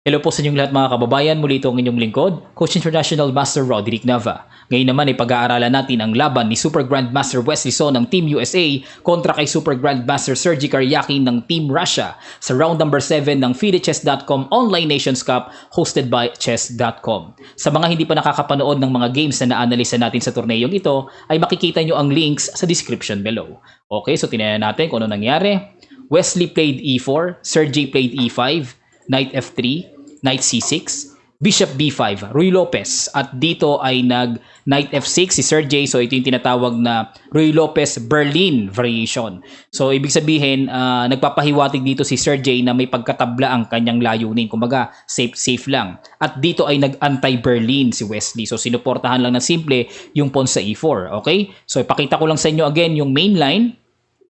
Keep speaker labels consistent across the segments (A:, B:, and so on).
A: Hello po sa inyong lahat mga kababayan, muli ito ang inyong lingkod, Coach International Master Roderick Nava. Ngayon naman ay pag-aaralan natin ang laban ni Super Grandmaster Wesley So ng Team USA kontra kay Super Grandmaster Sergey Karjakin ng Team Russia sa round number 7 ng FIDE Online Nations Cup hosted by Chess.com. Sa mga hindi pa nakakapanood ng mga games na na-analisa natin sa torneyong ito, ay makikita nyo ang links sa description below. Okay, so tinayan natin kung ano nangyari. Wesley played E4, Sergey played E5, Knight F3, Knight C6, Bishop B5, Ruy Lopez. At dito ay nag-Knight F6 si Sergey. So ito yung tinatawag na Ruy Lopez Berlin variation. So ibig sabihin, nagpapahiwatig dito si Sergey na may pagkatabla ang kanyang layunin. Kumbaga, safe lang. At dito ay nag-anti-Berlin si Wesley. So sinuportahan lang ng simple yung pawn sa E4. Okay? So ipakita ko lang sa inyo again yung main line.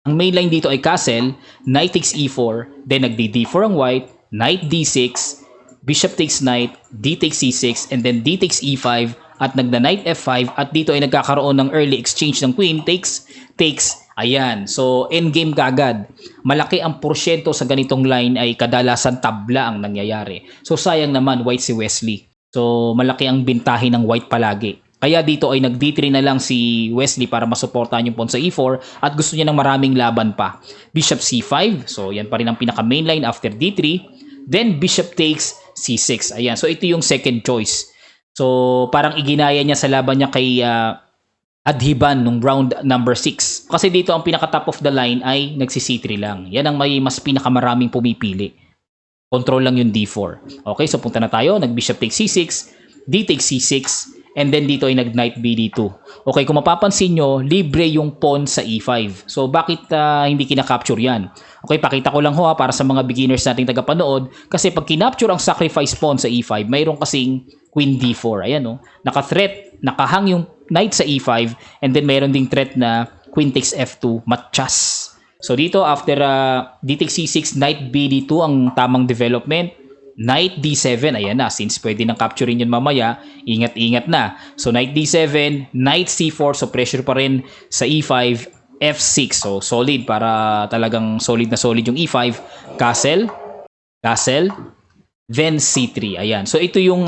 A: Ang main line dito ay castle, Knight takes E4, then nagdi-D4 ang white, Knight D6, Bishop takes knight, D takes C6, and then D takes E5, at nagda-knight F5, at dito ay nagkakaroon ng early exchange ng queen, takes, ayan. So, endgame kagad. Malaki ang porsyento sa ganitong line ay kadalasan tabla ang nangyayari. So, sayang naman, white si Wesley. So, malaki ang bintahe ng white palagi. Kaya dito ay nag-D3 na lang si Wesley para masuportahan yung pawn sa E4 at gusto niya ng maraming laban pa. Bishop C5, so yan pa rin ang pinaka-main line after D3. Then, Bishop takes C6. Ayan. So, ito yung second choice. So, parang iginaya niya sa laban niya kay Adhiban nung round number 6. Kasi dito, ang pinaka-top of the line ay nagsi-C3 lang. Yan ang may mas pinakamaraming pumipili. Control lang yung D4. Okay, so punta na tayo. Nag-Bishop takes C6, D takes C6, and then dito ay nag-Knight BD2. Okay, kung mapapansin nyo, libre yung pawn sa E5. So, bakit hindi kinakapture yan? Okay, pakita ko lang ho para sa mga beginners nating tagapanood. Kasi pag kinapture ang sacrifice pawn sa E5, mayroon kasing Queen D4. Ayan, no? Naka-threat, nakahang yung Knight sa E5, and then mayroon ding threat na Queen takes F2, matchas. So, dito, after D takes C6, Knight BD2 ang tamang development. Knight D7, ayan na, since pwede nang capturein yun mamaya, ingat-ingat na. So, Knight D7, Knight C4, so pressure pa rin sa E5, F6, so solid, para talagang solid na solid yung E5, castle, then C3, ayan. So, ito yung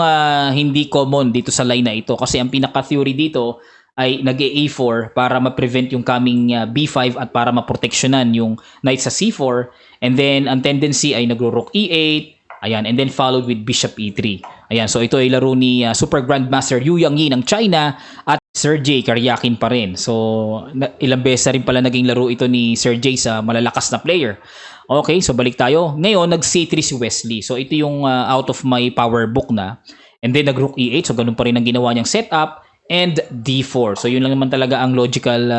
A: hindi common dito sa line na ito, kasi ang pinaka-theory dito ay nag-A4 para ma-prevent yung coming B5 at para ma-protectionan yung Knight sa C4, and then ang tendency ay nagro-rook E8, ayan, and then followed with Bishop E3. Ayan, so ito ay laro ni Super Grandmaster Yu Yangyi ng China at Sergey Karjakin pa rin. So, ilang beses rin pala naging laro ito ni Sergey sa malalakas na player. Okay, so balik tayo. Ngayon, nag-C3 si Wesley. So, ito yung out of my power book na. And then, nag-Rook E8. So, ganun pa rin ang ginawa niyang setup. And D4. So, yun lang naman talaga ang logical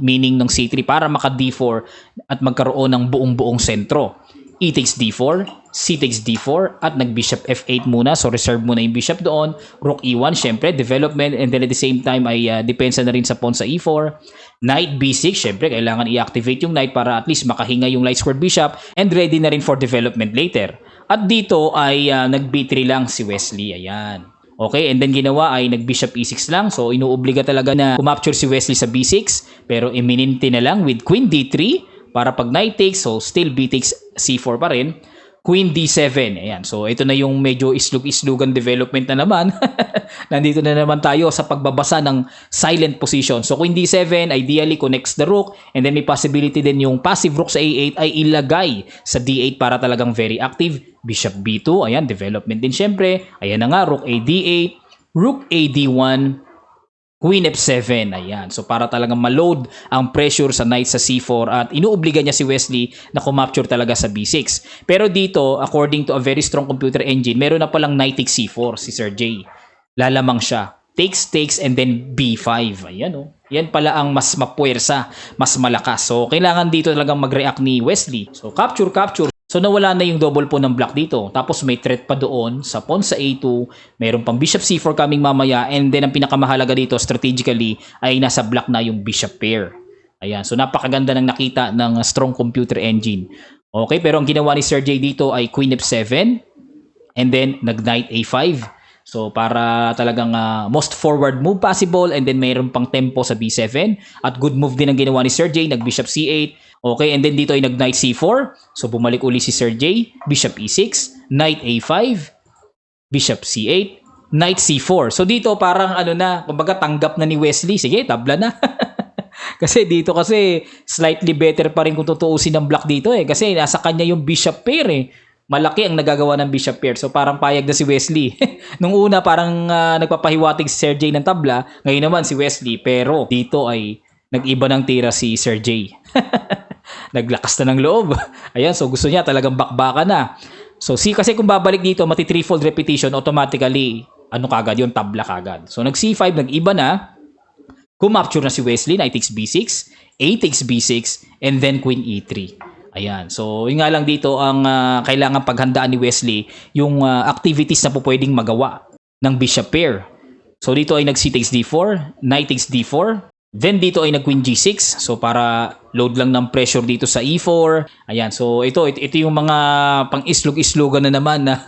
A: meaning ng C3 para maka-D4 at magkaroon ng buong-buong sentro. E takes D4, C takes D4, at nag-Bishop F8 muna. So, reserve muna yung Bishop doon. Rook E1, syempre, development. And then at the same time, ay depensa na rin sa pawn sa E4. Knight B6, syempre, kailangan i-activate yung Knight para at least makahinga yung light squared Bishop. And ready na rin for development later. At dito ay nag-B3 lang si Wesley. Ayan. Okay, and then ginawa ay nag-Bishop E6 lang. So, inuobliga talaga na kumapture si Wesley sa B6. Pero imininte na lang with Queen D3. Para pag Knight takes, so still B takes C4 pa rin. Queen D7. Ayan. So, ito na yung medyo islug-islugan development na naman. Nandito na naman tayo sa pagbabasa ng silent position. So, Queen D7 ideally connects the rook. And then may possibility din yung passive rook sa A8 ay ilagay sa D8 para talagang very active. Bishop B2. Ayan. Development din syempre. Ayan na nga. Rook A D8. Rook A D1. Queen F7, ayan. So, para talagang ma-load ang pressure sa Knight sa C4 at inuobliga niya si Wesley na kumapture talaga sa B6. Pero dito, according to a very strong computer engine, meron na palang Knight takes C4 si Sergey. Lalamang siya. Takes, and then B5. Ayan, oh. Yan pala ang mas mapuwersa, mas malakas. So, kailangan dito talagang mag-react ni Wesley. So, capture. So, nawala na yung double pawn ng black dito. Tapos, may threat pa doon sa pawn sa A2. Mayroon pang Bishop C4 coming mamaya. And then, ang pinakamahalaga dito, strategically, ay nasa black na yung Bishop pair. Ayan. So, napakaganda ng nakita ng strong computer engine. Okay, pero ang ginawa ni Sergey dito ay Queen F7. And then, nag-Knight A5. So, para talagang most forward move possible. And then, mayroon pang tempo sa B7. At good move din ang ginawa ni Sergey. Nag-Bishop C8. Okay, and then dito ay nag-Knight C4. So, bumalik uli si Sergey. Bishop E6. Knight A5. Bishop C8, Knight C4. So dito parang ano na, kumbaga tanggap na ni Wesley. Sige, tabla na. Kasi dito kasi slightly better pa rin kung tutuusin ng black dito eh. Kasi nasa kanya yung bishop pair eh. Malaki ang nagagawa ng bishop pair. So parang payag na si Wesley. Nung una parang nagpapahiwatig si Sergey ng tabla. Ngayon naman si Wesley. Pero dito ay nag-iba ng tira si Sergey. Naglakas na ng loob. Ayan, so gusto niya talagang bakbaka na. So kasi kung babalik dito, mati-threefold repetition, automatically, ano kagad yung tabla kagad. So nag C5, nag-iba na. Kumapture na si Wesley, knight takes B6, A takes B6, and then Queen E3. Ayan. So yun nga lang dito ang kailangan paghandaan ni Wesley, yung activities na po pwedeng magawa ng bishop pair. So dito ay nag C takes D4, knight takes D4, then dito ay nag Queen G6. So para load lang ng pressure dito sa E4. Ayan. So ito yung mga pang-islog-islogan na naman na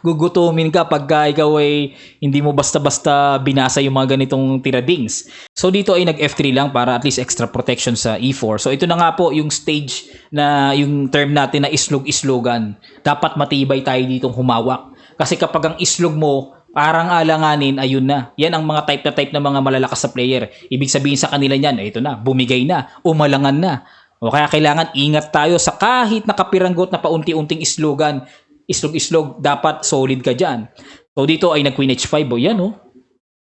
A: gugutumin ka pagka ikaw ay hindi mo basta-basta binasa yung mga ganitong tiradings. So dito ay nag F3 lang para at least extra protection sa E4. So ito na nga po yung stage na yung term natin na islog-islogan. Dapat matibay tayo ditong humawak. Kasi kapag ang islog mo parang alanganin, ayun na. Yan ang mga type na mga malalakas sa player. Ibig sabihin sa kanila niyan, ito na, bumigay na, umalangan na. O kaya kailangan ingat tayo sa kahit nakapiranggot na paunti-unting islogan. Islog-islog, dapat solid ka dyan. So dito ay nag-Queen H5, o yan o.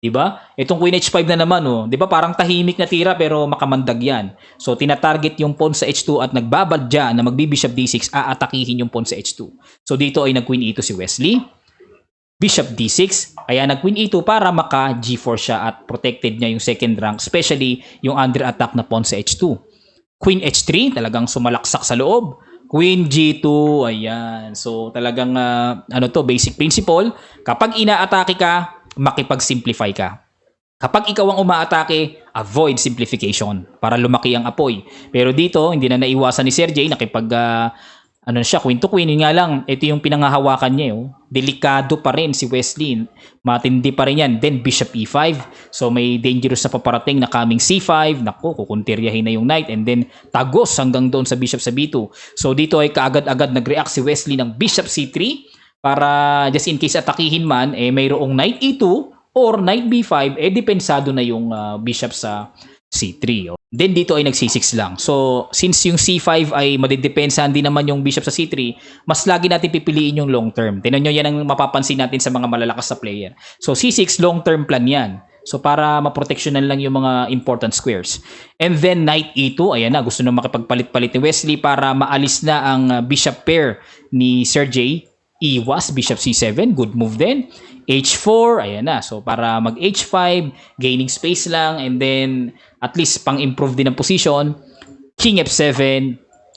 A: Diba? Itong Queen H5 na naman o. Diba parang tahimik na tira pero makamandag yan. So tinatarget yung pawn sa H2 at nagbabadya na magbi-bishop D6, aatakihin yung pawn sa H2. So dito ay nag-Queen E2 si Wesley. Bishop D6, kaya nag-Queen E2 para maka G4 siya at protected niya yung second rank, especially yung under attack na pawn sa H2. Queen H3, talagang sumalaksak sa loob. Queen G2, ayan. So talagang basic principle. Kapag inaatake ka, makipag-simplify ka. Kapag ikaw ang umaatake, avoid simplification para lumaki ang apoy. Pero dito, hindi na naiwasan ni Sergey, queen to queen, yun nga lang, ito yung pinangahawakan niya. Delikado pa rin si Wesley. Matindi pa rin yan. Then, bishop E5. So, may dangerous na paparating na coming C5. Naku, kukuntiryahin na yung knight. And then, tagos hanggang doon sa bishop sa B2. So, dito ay kaagad-agad nag-react si Wesley ng bishop C3 para just in case atakihin man, mayroong knight E2 or knight B5, depensado na yung bishop sa C3. Then dito ay nag C6 lang. So since yung C5 ay madidepensahan din naman yung bishop sa C3, mas lagi natin pipiliin yung long term. Tingnan nyo, yan ang mapapansin natin sa mga malalakas sa player. So C6 long term plan yan. So para maproteksyonan lang yung mga important squares. And then knight E2, ayan na, gusto na makipagpalit-palit ni Wesley para maalis na ang bishop pair ni Sergey. Iwas, bishop C7, good move din. H4, ayan na. So para mag H5, gaining space lang, and then at least pang-improve din ang position. King F7,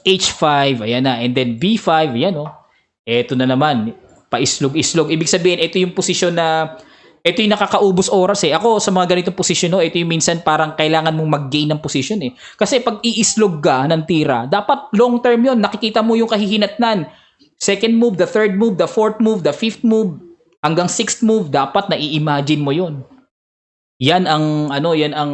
A: H5, ayan na. And then B5, ayan o. Ito na naman, paislog-islog. Ibig sabihin, ito yung posisyon na, ito yung nakakaubos oras eh. Ako sa mga ganitong posisyon, ito yung minsan parang kailangan mong mag-gain ng position eh. Kasi pag iislog ka ng tira, dapat long term yon, nakikita mo yung kahihinatnan. Second move, the third move, the fourth move, the fifth move, hanggang sixth move, dapat na-i-imagine mo yon. Yan ang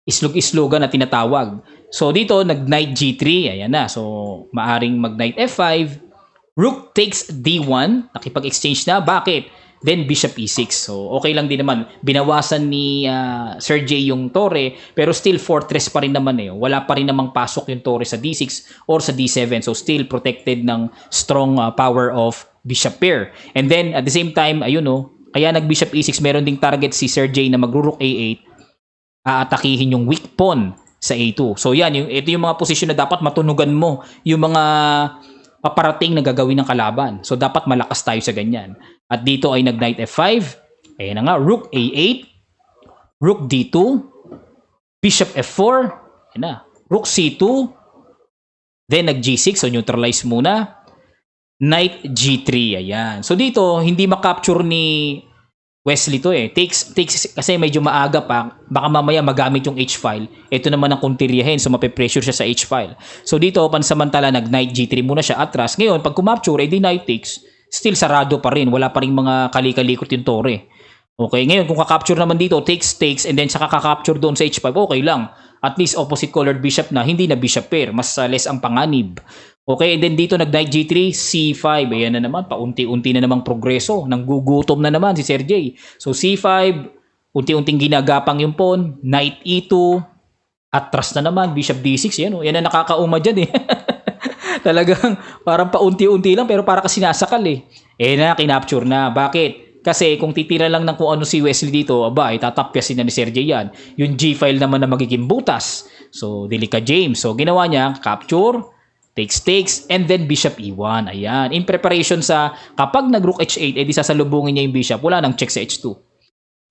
A: islog-islogan na tinatawag. So dito nag-knight G3, ayan na. So maaring mag-knight F5, rook takes D1, nakipag-exchange na. Bakit? Then bishop E6. So okay lang din naman. Binawasan ni Sergey yung tore, pero still fortress pa rin naman eh. Wala pa rin namang pasok yung tore sa D6 or sa D7. So still protected ng strong power of bishop pair. And then at the same time, ayun kaya nag-bishop E6, meron ding target si Sergey na mag-rook A8, aatakihin yung weak pawn sa A2. So yan, ito yung mga posisyon na dapat matunugan mo, yung mga paparating na gagawin ng kalaban. So dapat malakas tayo sa ganyan. At dito ay nag-knight F5, ayan na nga, rook A8, rook D2, bishop F4, ayan na, rook C2, then nag-G6, so neutralize muna, knight G3, ayan. So dito, hindi makapture ni Wesley to eh. Takes kasi medyo maaga pa. Baka mamaya magamit yung H-file. Ito naman ang kuntiryahin. So mape-pressure siya sa H-file. So dito, pansamantala, nag-knight G3 muna siya atras. Ngayon, pag kumapture, edi knight takes. Still sarado pa rin. Wala pa rin mga kalikalikot yung tore. Okay, ngayon, kung kakapture naman dito, takes, and then saka kakapture doon sa H5, okay lang. At least opposite colored bishop na, hindi na bishop pair. Mas less ang panganib. Okay, and then dito nag-knight G3, C5. Ayan na naman, paunti-unti na namang progreso. Nanggugutom na naman si Sir J. So C5, unti-unting ginagapang yung pawn. Knight E2, atras na naman, Bishop D6. Yan, yan na nakakauma dyan eh. Talagang parang paunti-unti lang pero para kasi sinasakal eh. Eh na, kinapture na. Bakit? Kasi kung titira lang ng kung ano si Wesley dito, aba, itatapyasin na ni Sir J yan. Yung G-file naman na magiging butas. So, Delica James. So, ginawa niya, capture, takes, and then Bishop E1. Ayan. In preparation sa kapag nag-Rook H8, edi sasalubungin niya yung Bishop. Wala nang check sa H2.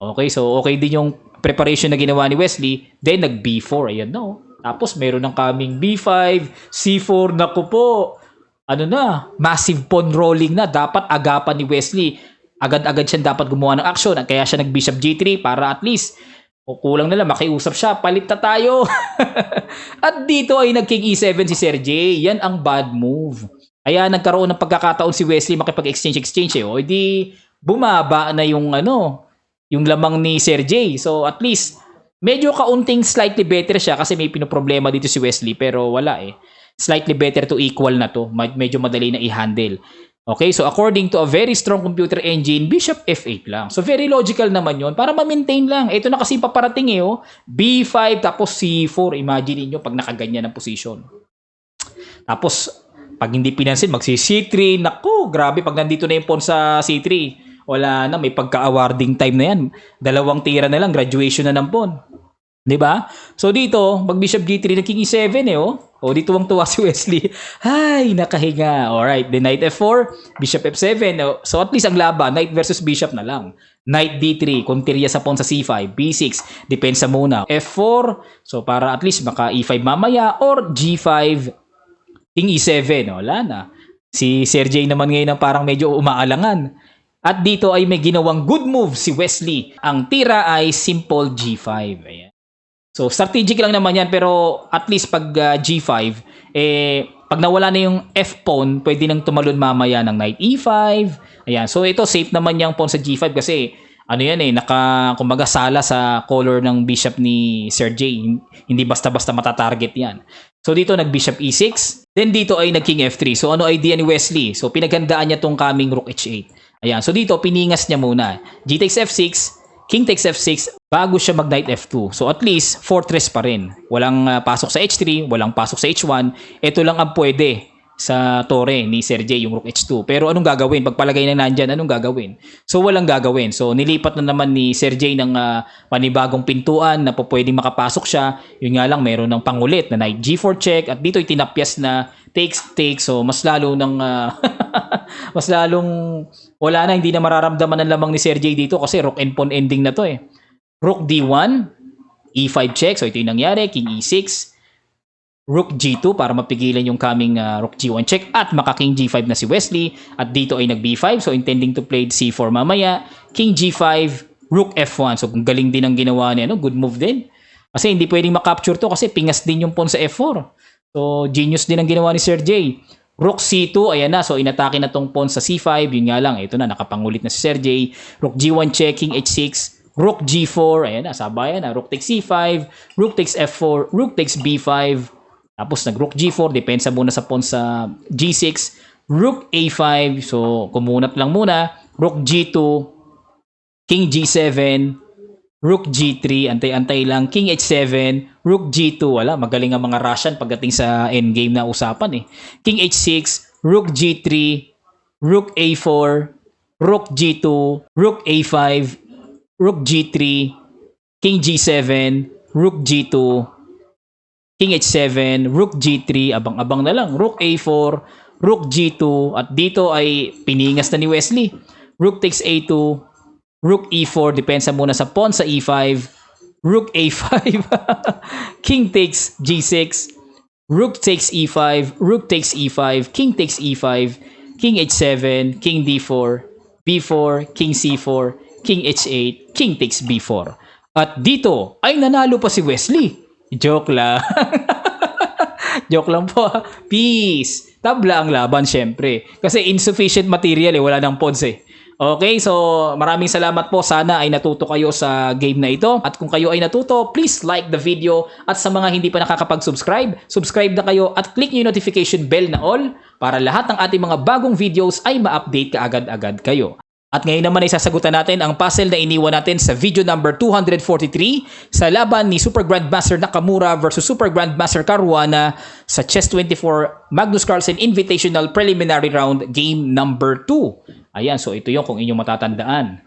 A: Okay, so okay din yung preparation na ginawa ni Wesley. Then, nag-B4. Ayan no. Tapos, meron ng coming B5, C4. Naku po. Ano na, massive pawn rolling na. Dapat agapan ni Wesley. Agad-agad siya dapat gumawa ng action. Kaya siya nag-Bishop G3 para at least o kulang na lang, makiusap siya. Palit na tayo. At dito ay nag-King E7 si Sir J. Yan ang bad move. Kaya nagkaroon ng pagkakataon si Wesley makipag-exchange eh. O di bumaba na yung yung lamang ni Sir J. So at least medyo kaunting slightly better siya kasi may pinoproblema dito si Wesley pero wala eh. Slightly better to equal na to. Medyo madali na i-handle. Okay, so according to a very strong computer engine, Bishop F8 lang. So very logical naman yon para ma-maintain lang. Ito na kasi paparating eh, oh. B5 tapos C4. Imagine niyo pag nakaganyan ang position. Tapos, pag hindi pinansin, magsi-C3. Naku, grabe pag nandito na yung pawn sa C3. Wala na, may pagka-awarding time na yan. Dalawang tira na lang, graduation na ng pawn. 'Di ba? So dito, mag Bishop G3 na King E7 eh, oh. O di tuwang-tuwa si Wesley. Ay, nakahinga. Alright, then Knight F4, Bishop F7. So at least ang laban, Knight versus Bishop na lang. Knight D3, kontirya sa pawn sa C5, B6, depensa muna. F4, so para at least maka E5 mamaya, or G5, King E7. Wala na. Si Sir J naman ngayon ang parang medyo umaalangan. At dito ay may ginawang good move si Wesley. Ang tira ay simple G5. Ayan. So, strategic lang naman yan, pero at least pag G5, pag nawala na yung F-pawn, pwede nang tumalon mamaya ng Knight E5. Ayan. So, ito, safe naman yung pawn sa G5 kasi, ano yan kumbaga sala sa color ng bishop ni Sir J. Hindi basta-basta matatarget yan. So, dito, nag-Bishop E6. Then, dito ay nag-King F3. So, ano idea ni Wesley? So, pinaghandaan niya tong coming Rook H8. Ayan. So, dito, piningas niya muna. G takes F6, King takes F6, bago siya mag-Knight F2. So at least, fortress pa rin. Walang pasok sa H3, walang pasok sa H1. Ito lang ang pwede sa tore ni Sir J, yung Rook H2. Pero anong gagawin? Pagpalagay na nandyan, anong gagawin? So walang gagawin. So nilipat na naman ni Sir J ng panibagong pintuan na po pwedeng makapasok siya. Yun nga lang, meron ng pangulit na Knight G4 check. At dito itinapyas na takes. So mas lalo ng... mas lalong wala na, hindi na mararamdaman ng lamang ni Sir J dito kasi rook and pawn ending na to eh. Rook D1, E5 check. So ito yung nangyari. King E6, Rook G2 para mapigilan yung coming Rook G1 check at maka King G5 na si Wesley. At dito ay nag B5. So intending to play C4 mamaya. King G5, Rook F1. So galing din ang ginawa niya. Good move din. Kasi hindi pwedeng makapture to kasi pingas din yung pawn sa F4. So genius din ang ginawa ni Sir J. Rook C2, ayan na. So, inatake na tong pawn sa C5. Yun nga lang, ito na, nakapangulit na si Sir J. Rook G1 check, King H6, Rook G4, ayan na, sabayan na. Rook takes C5, Rook takes F4, Rook takes B5. Tapos, nag-Rook G4, depensa muna sa pawn sa G6, Rook A5. So, kumunat lang muna. Rook G2, King G7, Rook G3, antay-antay lang, King H7, Rook G2, wala, magaling ang mga Russian pagdating sa endgame na usapan eh. King H6, Rook G3, Rook A4, Rook G2, Rook A5, Rook G3, King G7, Rook G2, King H7, Rook G3, abang-abang na lang, Rook A4, Rook G2, at dito ay piningas na ni Wesley. Rook takes A2, Rook E4, depensa muna sa pawn sa E5. Rook A5. King takes G6. Rook takes E5. Rook takes E5. King takes E5. King H7. King D4. B4. King C4. King H8. King takes B4. At dito ay nanalo pa si Wesley. Joke lang. Joke lang po. Peace. Tabla ang laban syempre. Kasi insufficient material eh. Wala nang pawns eh. Okay, so maraming salamat po. Sana ay natuto kayo sa game na ito. At kung kayo ay natuto, please like the video. At sa mga hindi pa nakakapag-subscribe, subscribe na kayo at click nyo yung notification bell na all para lahat ng ating mga bagong videos ay ma-update kaagad-agad kayo. At ngayon naman ay sasagutan natin ang puzzle na iniwan natin sa video number 243 sa laban ni Super Grandmaster Nakamura versus Super Grandmaster Caruana sa Chess24 Magnus Carlsen Invitational Preliminary Round Game number 2. Ayan, so ito yung kung inyong matatandaan.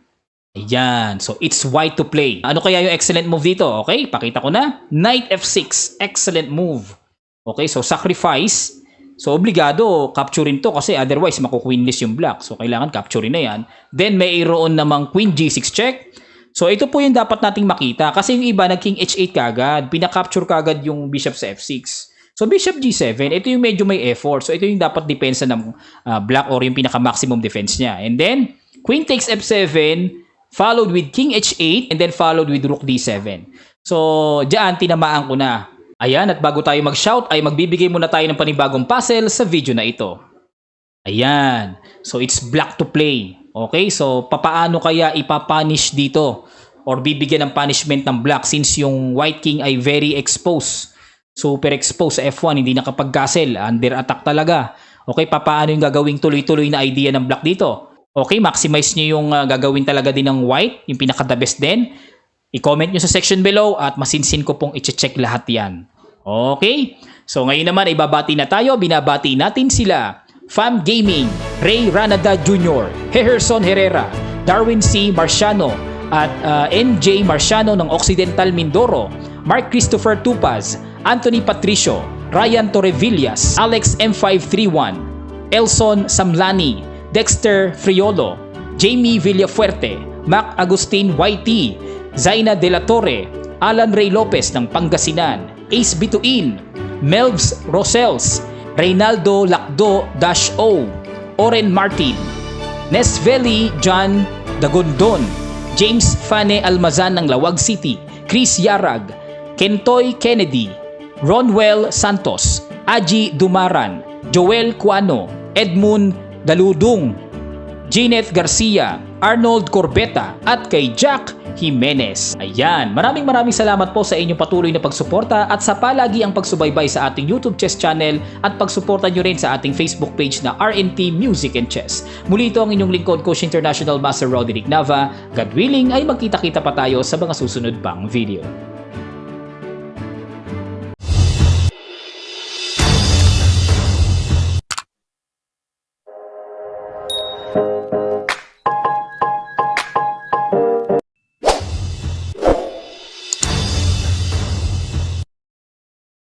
A: Ayan, so it's white to play. Ano kaya yung excellent move dito? Okay, pakita ko na. Knight F6, excellent move. Okay, so sacrifice. So, obligado, capturein to kasi otherwise makuqueenless yung black. So, kailangan capturein na yan. Then, mayroon namang Queen G6 check. So, ito po yung dapat nating makita. Kasi yung iba, nag-King H8 kagad. Pinaka-capture kagad yung Bishop sa F6. So, Bishop G7, ito yung medyo may effort. So, ito yung dapat depensa ng black or yung pinaka-maximum defense niya. And then, Queen takes F7, followed with King H8, and then followed with Rook D7. So, diyan, tinamaan ko na. Ayan, at bago tayo mag-shout ay magbibigay muna tayo ng panibagong puzzle sa video na ito. Ayan, so it's black to play. Okay, so papaano kaya ipapunish dito or bibigyan ng punishment ng black since yung white king ay very exposed. Super exposed sa F1, hindi nakapag-castle, under attack talaga. Okay, papaano yung gagawing tuloy-tuloy na idea ng black dito? Okay, maximize nyo yung gagawin talaga din ng white, yung pinaka-the best din. I-comment nyo sa section below at masinsin ko pong i-check lahat yan. Okay? So ngayon naman ay babati na tayo. Binabati natin sila. Fam Gaming, Ray Ranada Jr., Heherson Herrera, Darwin C. Marciano, at NJ Marciano ng Occidental Mindoro, Mark Christopher Tupaz, Anthony Patricio, Ryan Torrevillas, Alex M531, Elson Samlani, Dexter Friolo, Jamie Villafuerte, Mac Agustin YT, Zaina De La Torre, Alan Ray Lopez ng Pangasinan, Ace Bituin, Melvs Rosels, Reynaldo Lacdo-O, Oren Martin, Nesveli John Dagondon, James Fane Almazan ng Lawag City, Chris Yarag, Kentoy Kennedy, Ronwell Santos, Aji Dumaran, Joel Cuano, Edmund Daludung, Jeanette Garcia, Arnold Corbeta, at kay Jack Jimenez. Ayan, maraming salamat po sa inyong patuloy na pagsuporta at sa palagi ang pagsubaybay sa ating YouTube Chess channel at pagsuporta nyo rin sa ating Facebook page na RNT Music and Chess. Muli ito ang inyong lingkod, Coach International Master Roderick Nava. God willing ay magkita-kita pa tayo sa mga susunod pang video.